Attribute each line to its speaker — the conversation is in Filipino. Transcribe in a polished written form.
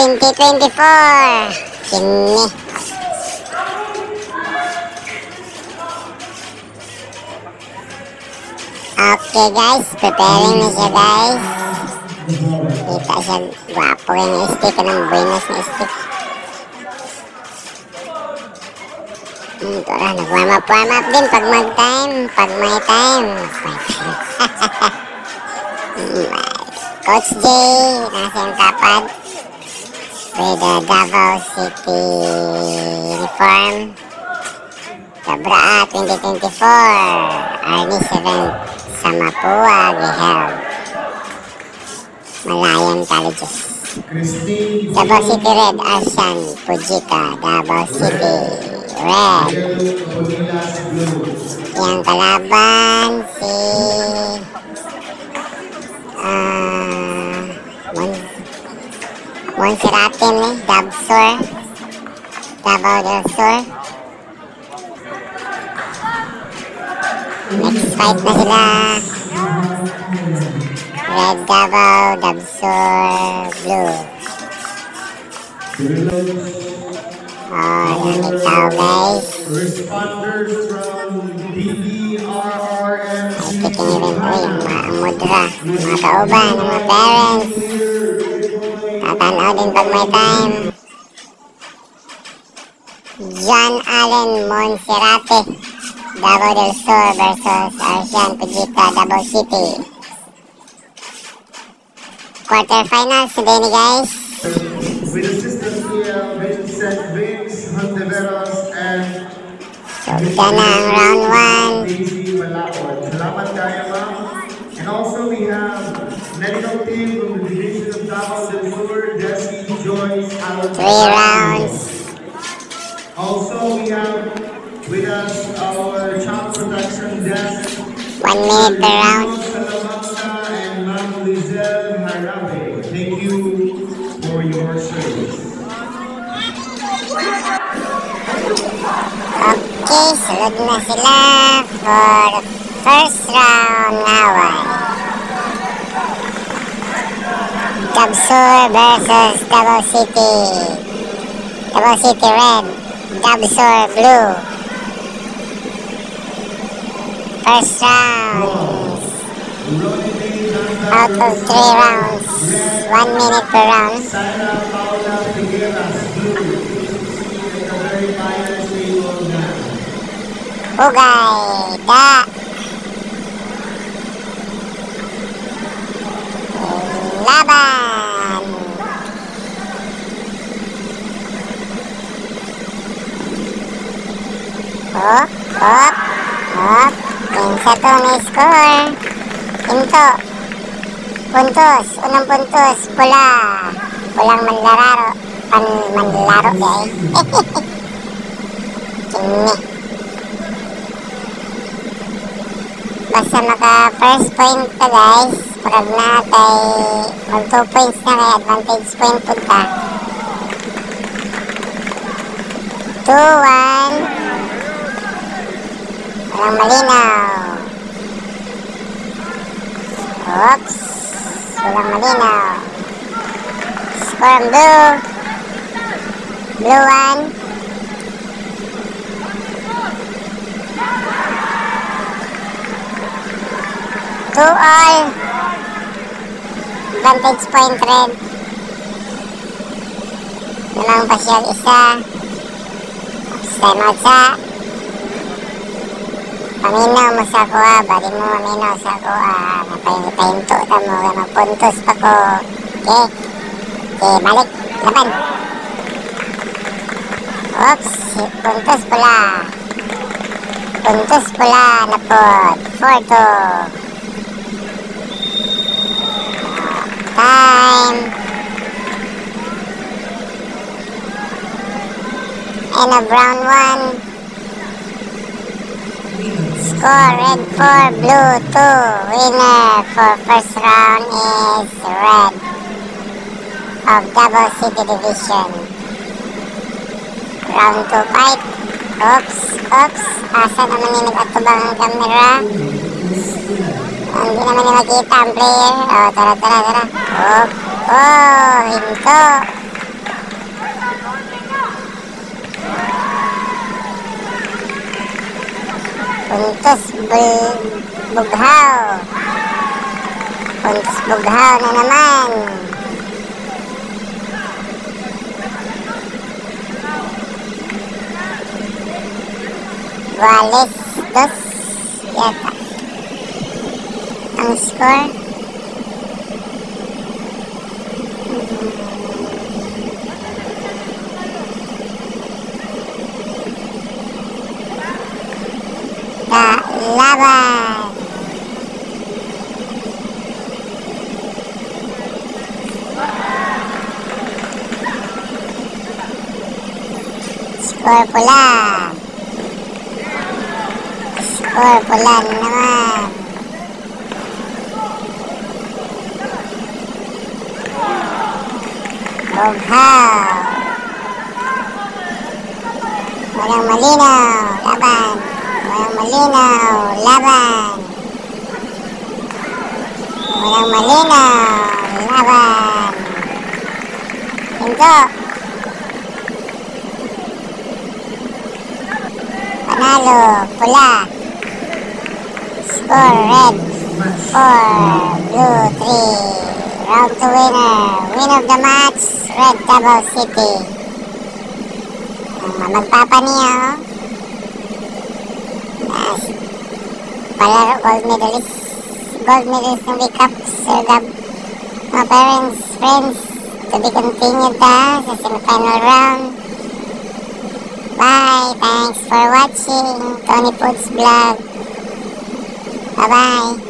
Speaker 1: 2024. Kini. Okay guys, preparing na siya guys. Kita siya, gwapo yung stick, anong buenas na stick. Ito na, nag-warm up din pag mag-time, pag may time. Coach J, nasa yung tapad with the Davao City uniform. Cabraa 2024, Arnis event sa Mapua, giheld. Malayan Colleges. Davao City Red, Asian, Pujika, Davao City Red. Yang kalaban si Monserrate nih, Dabsor, Davao del Sur. Next fight na sila. Red Davao, Dabsor, Blue. Oh, yan tao guys.
Speaker 2: Responders from DDRRM.
Speaker 1: Ay, tiking event. Uy, mga mudra, mga kauban, mga parents. Tatanaw din pag may time. John Allen Monserrate, Davao del Sur versus Arsian Pujika, Davao City. Quarterfinals today ni guys.
Speaker 2: With assistance via Vincent Vince Hontiveros and
Speaker 1: Sugda na ang round 1.
Speaker 2: Daisy Malapon. Salamat kaya ma'am. And also we have medical team from the Division of Davao del Sur, Desi Joyce Allen.
Speaker 1: 3 rounds.
Speaker 2: Also we have with us our child protection desk.
Speaker 1: 1 minute per round.
Speaker 2: Salamanca and Ma'am Lizelle Harabe. Thank you for your service.
Speaker 1: Okay, sunod na sila for the first round naway. Dabsor versus Davao City. Davao City Red, Dabsor Blue. First round. Out of 3 rounds, 1 minute per round.
Speaker 2: Sana Paula Figueras, Blue. Very final stable na.
Speaker 1: Hugay, da. Laban. Hop. Yung sa to may score. Into. Puntos. Unang puntos. Pula. Pulang manlalaro. Manlalaro guys. Kini. Basta maka first point ka guys. Pagag na kay mag 2 points na kay advantage point punta. 2-1. Walang malinaw. Oops. Walang malinaw. Score ang blue. Blue 1. 2-all. Advantage point red. Namang pasyal isa. Time out sa. Paminaw mo sa kuha. Bali mo maminaw sa kuha. Napahinto ta mo. Mapuntos pa ko. Okay. Okay, balik. Laban. Oops. Puntos pula. Puntos pula. Napot. 4-2. Time. End of round 1. Score red 4, blue 2. Winner for first round is red of Davao City Division. Round 2 fight. Oops. Asa naman yung nag-atubang ang camera? Hindi naman yung makita ang player. Oh, tara. Oh, hinto. Puntos Bughaw. Puntos Bughaw na naman. Wales 2 yata ang score. Laban. Skor pula. Skor pula naman. Bughaw. Walang malinaw. Laban. Walang malinaw. Laban. Walang malinaw. Laban. Pinto. Panalo. Pula. Score red 4, blue 3. Round to winner. Win of the match, Red Davao City. Magpapaniya, palaro gold medalist ng recap, Sir Gab. Mga parents, friends, to be continued sa semifinal round. Bye, thanks for watching Tony Poots Vlog. Bye bye.